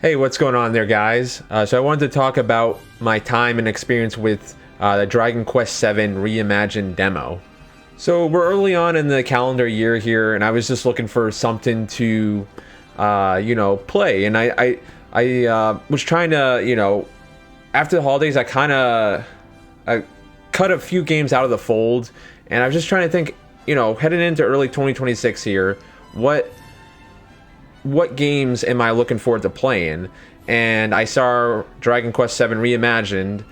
Hey, what's going on there, guys? So I wanted to talk about my time and experience with the Dragon Quest VII Reimagined demo. So we're early on in the calendar year here, and I was just looking for something to, play. And I was trying to, after the holidays, I cut a few games out of the fold, and I was just trying to think, heading into early 2026 here, what games am I looking forward to playing? And I saw Dragon Quest VII Reimagined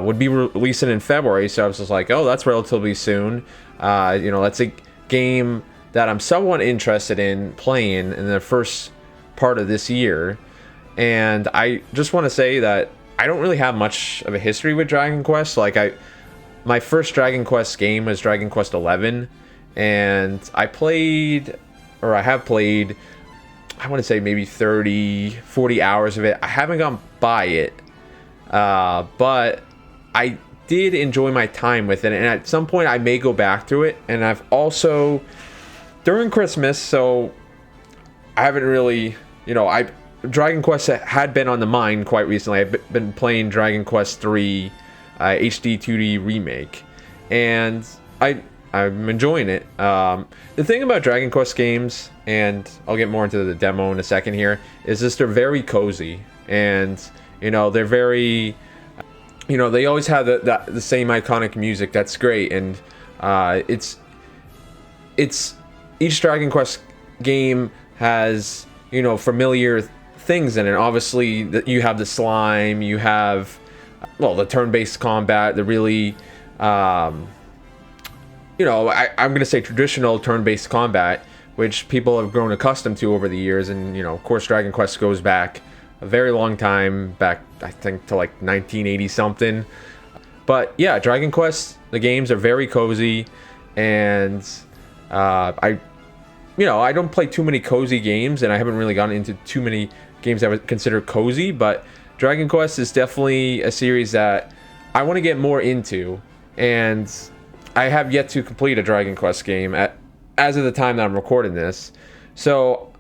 would be releasing in February, so I was just like, oh, that's relatively soon. That's a game that I'm somewhat interested in playing in the first part of this year. And I just want to say that I don't really have much of a history with Dragon Quest. My first Dragon Quest game was Dragon Quest XI, and I have played, I want to say maybe 30, 40 hours of it. I haven't gone by it, but I did enjoy my time with it, and at some point I may go back to it. And I've also, during Christmas, so I haven't really, Dragon Quest had been on the mind quite recently. I've been playing Dragon Quest III HD 2D remake, and I'm enjoying it. The thing about Dragon Quest games, and I'll get more into the demo in a second here, is just they're very cozy, and they're very, they always have the same iconic music that's great, and it's each Dragon Quest game has familiar things in it. Obviously, you have the slime, you have the turn-based combat, the really I'm going to say traditional turn-based combat, which people have grown accustomed to over the years. And, of course, Dragon Quest goes back a very long time, back, I think, to like 1980 something. But yeah, Dragon Quest, the games are very cozy. And I don't play too many cozy games, and I haven't really gotten into too many games I would consider cozy. But Dragon Quest is definitely a series that I want to get more into. And I have yet to complete a Dragon Quest game as of the time that I'm recording this. So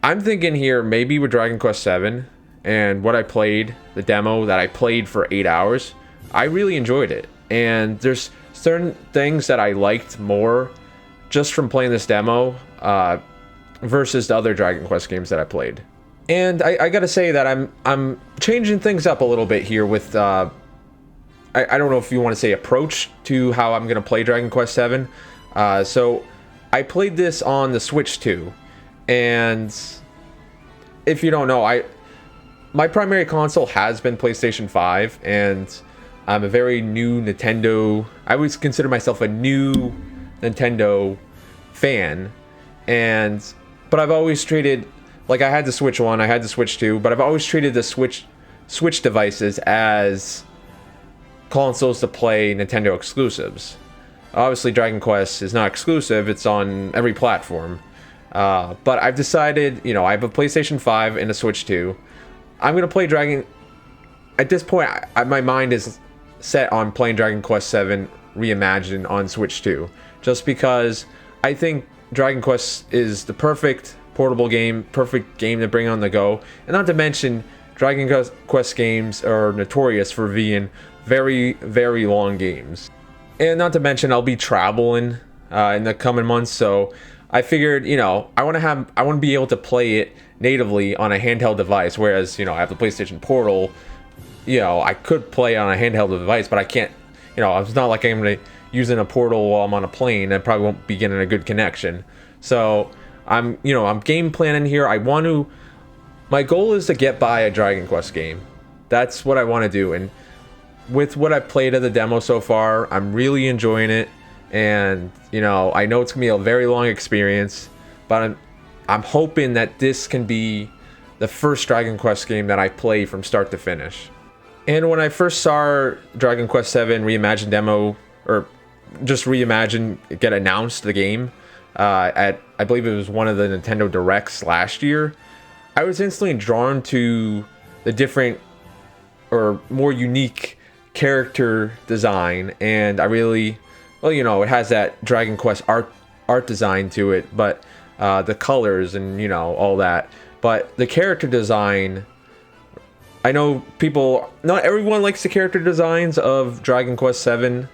I'm thinking here, maybe with Dragon Quest VII and what I played, the demo that I played for 8 hours, I really enjoyed it. And there's certain things that I liked more just from playing this demo versus the other Dragon Quest games that I played. And I gotta say that I'm changing things up a little bit here with I don't know if you want to say approach to how I'm going to play Dragon Quest VII. So I played this on the Switch too. And if you don't know, my primary console has been PlayStation 5, and I'm a very new Nintendo. I always consider myself a new Nintendo fan. But I've always treated, like, I had the Switch 1, I had the Switch 2, but I've always treated the Switch devices as consoles to play Nintendo exclusives. Obviously, Dragon Quest is not exclusive, it's on every platform. But I've decided, I have a PlayStation 5 and a Switch 2. I'm going to play Dragon... At this point, my mind is set on playing Dragon Quest VII Reimagined on Switch 2. Just because I think Dragon Quest is the perfect portable game, perfect game to bring on the go. And not to mention, Dragon Quest games are notorious for being very, very long games. And not to mention, I'll be traveling in the coming months, so I figured, I want to be able to play it natively on a handheld device, whereas, I have the PlayStation Portal. I could play on a handheld device, but I can't, it's not like I'm using a Portal while I'm on a plane. I probably won't be getting a good connection. So I'm game planning here. My goal is to get by a Dragon Quest game. That's what I want to do. And with what I've played of the demo so far, I'm really enjoying it. And, I know it's going to be a very long experience, but I'm hoping that this can be the first Dragon Quest game that I play from start to finish. And when I first saw Dragon Quest VII Reimagined demo, or just Reimagined get announced, the game, I believe it was one of the Nintendo Directs last year, I was instantly drawn to the different or more unique character design, and I really, it has that Dragon Quest art design to it, but the colors and all that but the character design, I know not everyone likes the character designs of Dragon Quest 7.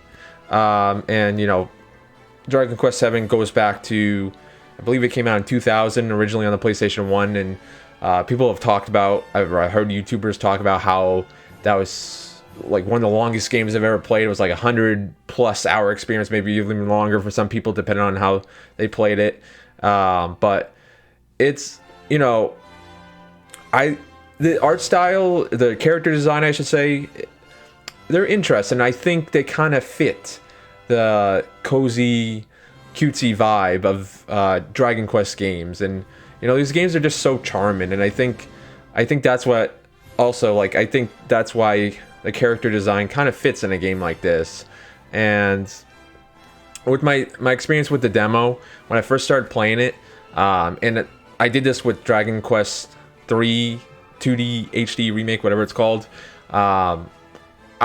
And you know, Dragon Quest 7 goes back to, I believe it came out in 2000, originally on the PlayStation 1, and people have talked about, I've heard YouTubers talk about how that was like one of the longest games I've ever played. It was like 100+ hour experience, maybe even longer for some people, depending on how they played it. But it's, you know, the art style, the character design, I should say, they're interesting. I think they kind of fit the cozy, cutesy vibe of Dragon Quest games, and you know, these games are just so charming. And I think that's what also, like, I think that's why the character design kind of fits in a game like this. And with my experience with the demo, when I first started playing it, and I did this with Dragon Quest 3 2D HD remake, whatever it's called. I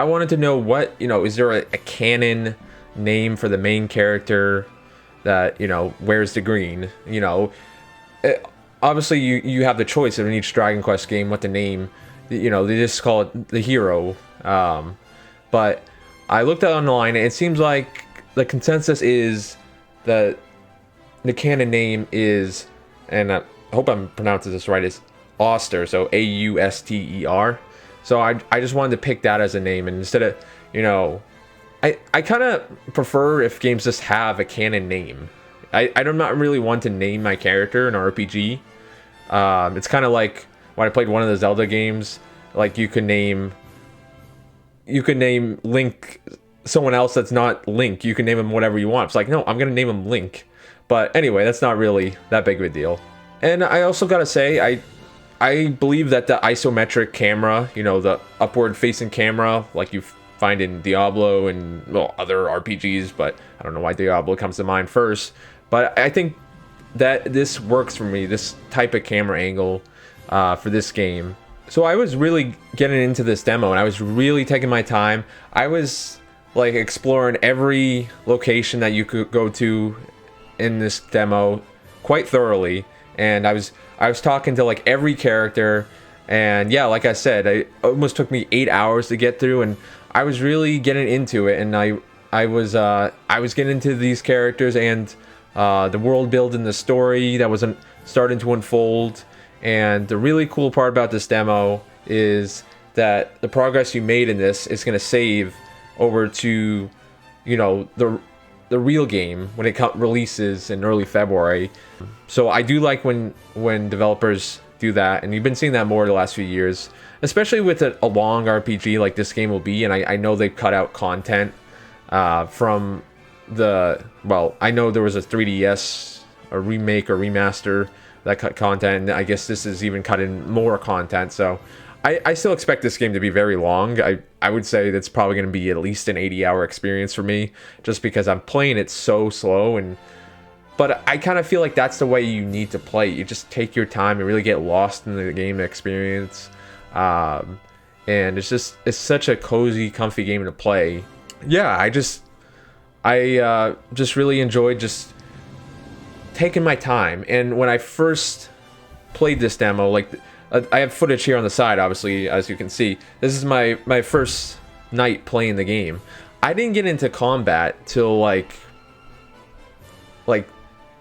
wanted to know what, you know, is there a canon name for the main character that, you know, wears the green? You know, obviously you have the choice in each Dragon Quest game what to name. You know, they just call it the hero. But I looked at online, and it seems like the consensus is that the canon name is, and I hope I'm pronouncing this right, is Auster, so Auster. So I just wanted to pick that as a name, and instead of, you know, I kind of prefer if games just have a canon name. I'm not really one to name my character in RPG. It's kind of like when I played one of the Zelda games, like you could name Link someone else that's not Link. You can name him whatever you want. It's like, no, I'm gonna name him Link. But anyway, that's not really that big of a deal. And I also gotta say, I believe that the isometric camera, you know, the upward facing camera, like you find in Diablo and, well, other RPGs, but I don't know why Diablo comes to mind first. But I think that this works for me, this type of camera angle for this game. So I was really getting into this demo, and I was really taking my time. I was like exploring every location that you could go to in this demo quite thoroughly. And I was talking to like every character, and yeah, like I said, it almost took me 8 hours to get through, and I was really getting into it, and I was getting into these characters and the world building, the story that was starting to unfold. And the really cool part about this demo is that the progress you made in this is going to save over to, you know, the real game when it releases in early February. So I do like when developers do that, and you've been seeing that more the last few years, especially with a long RPG like this game will be. And I know they've cut out content from well, I know there was a 3DS, a remake or remaster that cut content, and I guess this is even cutting more content. So I still expect this game to be very long. I would say that's probably going to be at least an 80-hour experience for me, just because I'm playing it so slow. But I kind of feel like that's the way you need to play. You just take your time and really get lost in the game experience. And it's such a cozy, comfy game to play. Yeah, I just really enjoyed just taking my time. And when I first played this demo, like, I have footage here on the side, obviously, as you can see. This is my first night playing the game. I didn't get into combat till like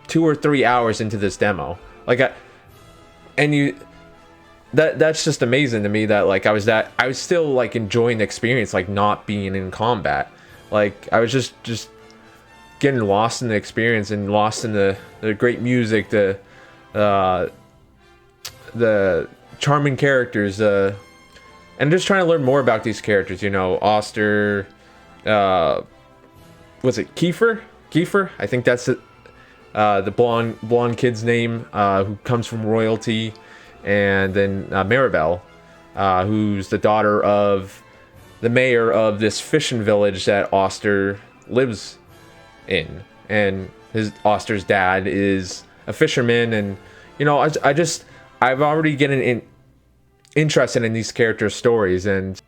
2 or 3 hours into this demo. That's just amazing to me that like I was still like enjoying the experience, like not being in combat. Like I was just getting lost in the experience and lost in the great music, the charming characters, and just trying to learn more about these characters. You know, Auster, was it Kiefer? I think that's it. The blonde kid's name, who comes from royalty, and then Maribel, who's the daughter of the mayor of this fishing village that Auster lives in, and Auster's dad is a fisherman. And you know, I've already getting interested in these characters' stories, and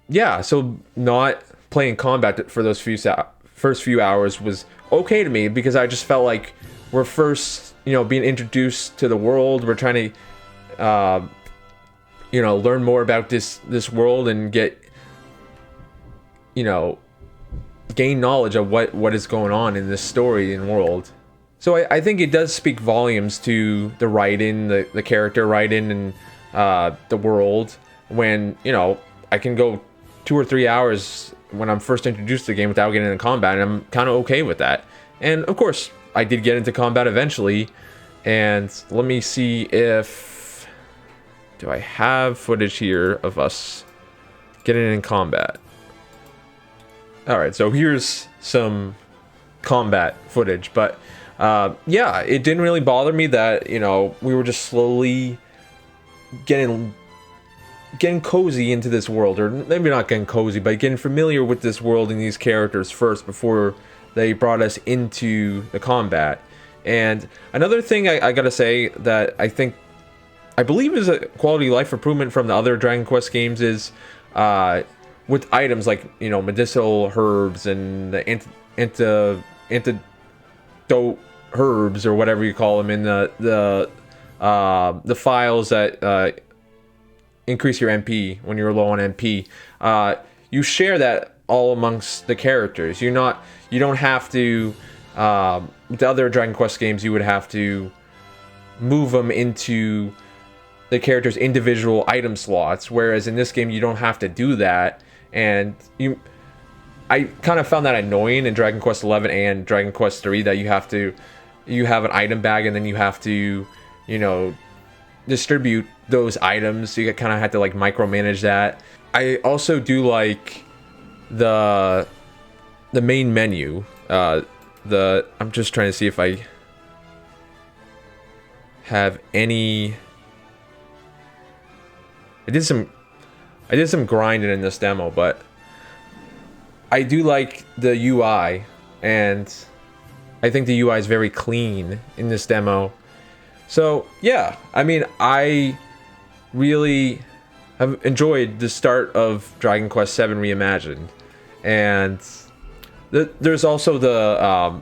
yeah, so not playing combat for those first few hours was okay to me, because I just felt like we're first, you know, being introduced to the world. We're trying to learn more about this world and get, gain knowledge of what is going on in this story and world. So I think it does speak volumes to the writing, the character writing, and the world, when, I can go 2 or 3 hours when I'm first introduced to the game without getting into combat, and I'm kind of okay with that. And of course, I did get into combat eventually, and let me see if... do I have footage here of us getting in combat? Alright, so here's some combat footage, but yeah, it didn't really bother me that, we were just slowly getting cozy into this world, or maybe not getting cozy, but getting familiar with this world and these characters first before they brought us into the combat. And another thing I gotta say that I believe is a quality of life improvement from the other Dragon Quest games is with items like, medicinal herbs and the antidote herbs, or whatever you call them, in the files that increase your MP when you're low on MP. You share that all amongst the characters. You don't have to, with the other Dragon Quest games, you would have to move them into the character's individual item slots, whereas in this game you don't have to do that. And I kind of found that annoying in Dragon Quest XI and Dragon Quest III, that you have an item bag and then you have to, distribute those items. So you kind of had to micromanage that. I also do like the main menu. I'm just trying to see if I have any. I did some grinding in this demo, but I do like the UI, and I think the UI is very clean in this demo. So yeah, I mean, I really have enjoyed the start of Dragon Quest VII Reimagined, and there's also the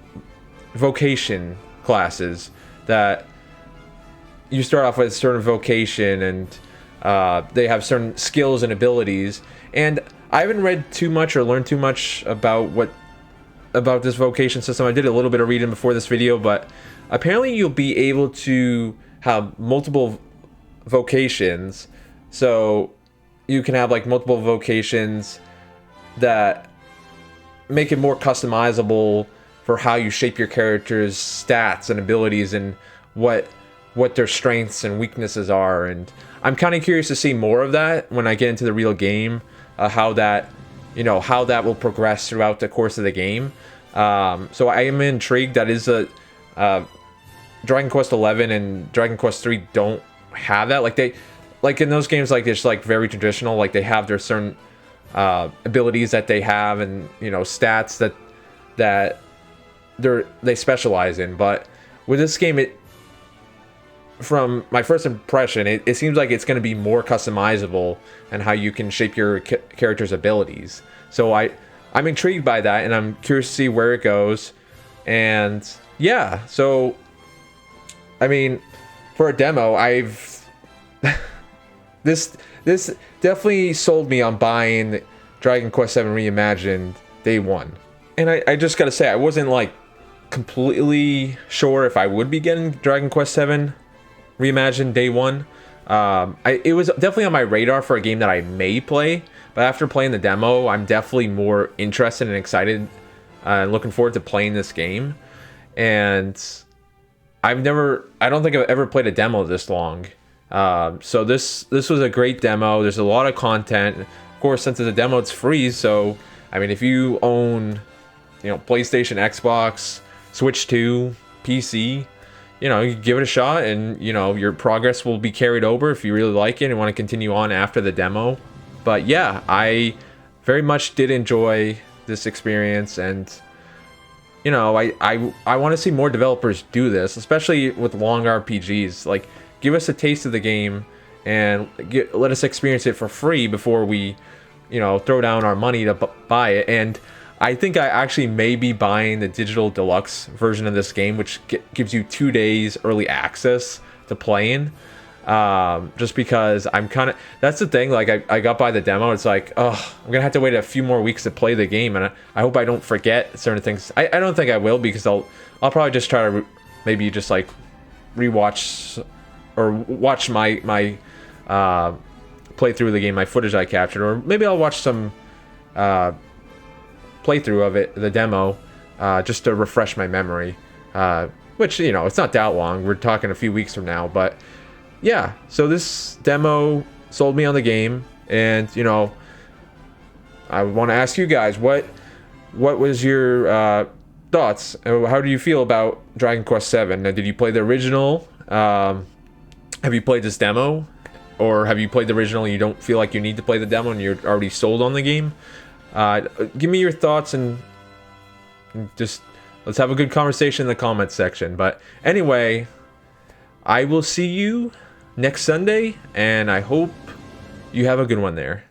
vocation classes that you start off with a certain vocation, and they have certain skills and abilities. And I haven't read too much or learned too much about this vocation system. I did a little bit of reading before this video, but apparently you'll be able to have multiple vocations. So you can have multiple vocations that make it more customizable for how you shape your character's stats and abilities, and what their strengths and weaknesses are. And I'm kind of curious to see more of that when I get into the real game, how that will progress throughout the course of the game. So I am intrigued. That is a Dragon Quest XI and Dragon Quest III don't have that. In those games, it's very traditional. They have their certain abilities that they have, and stats that they specialize in. But with this game, from my first impression, it seems like it's going to be more customizable and how you can shape your character's abilities. So I'm intrigued by that, and I'm curious to see where it goes. And yeah, so I mean, for a demo, this definitely sold me on buying Dragon Quest VII Reimagined day one. And I just gotta say, I wasn't completely sure if I would be getting Dragon Quest VII Reimagined day one. It was definitely on my radar for a game that I may play, but after playing the demo, I'm definitely more interested and excited, looking forward to playing this game. And I don't think I've ever played a demo this long. So this was a great demo. There's a lot of content. Of course, since it's a demo, it's free. So I mean, if you own, PlayStation, Xbox, Switch 2, PC, you give it a shot, and your progress will be carried over if you really like it and want to continue on after the demo. But yeah, I very much did enjoy this experience, and I want to see more developers do this, especially with long RPGs. Give us a taste of the game and let us experience it for free before we throw down our money to buy it. And I think I actually may be buying the digital deluxe version of this game, which gives you 2 days early access to playing. Just because I'm kind of, that's the thing, like I got by the demo, it's like, oh, I'm gonna have to wait a few more weeks to play the game, and I hope I don't forget certain things. I don't think I will, because I'll probably just try to maybe just like rewatch or watch my playthrough of the game, my footage I captured, or maybe I'll watch some playthrough of it, the demo, just to refresh my memory, which, you know, it's not that long, we're talking a few weeks from now. But yeah, so this demo sold me on the game, and you know, I want to ask you guys, what was your thoughts? How do you feel about Dragon Quest 7? Now, did you play the original? Have you played this demo, or have you played the original and you don't feel like you need to play the demo and you're already sold on the game? Give me your thoughts, and just let's have a good conversation in the comments section. But anyway, I will see you next Sunday, and I hope you have a good one there.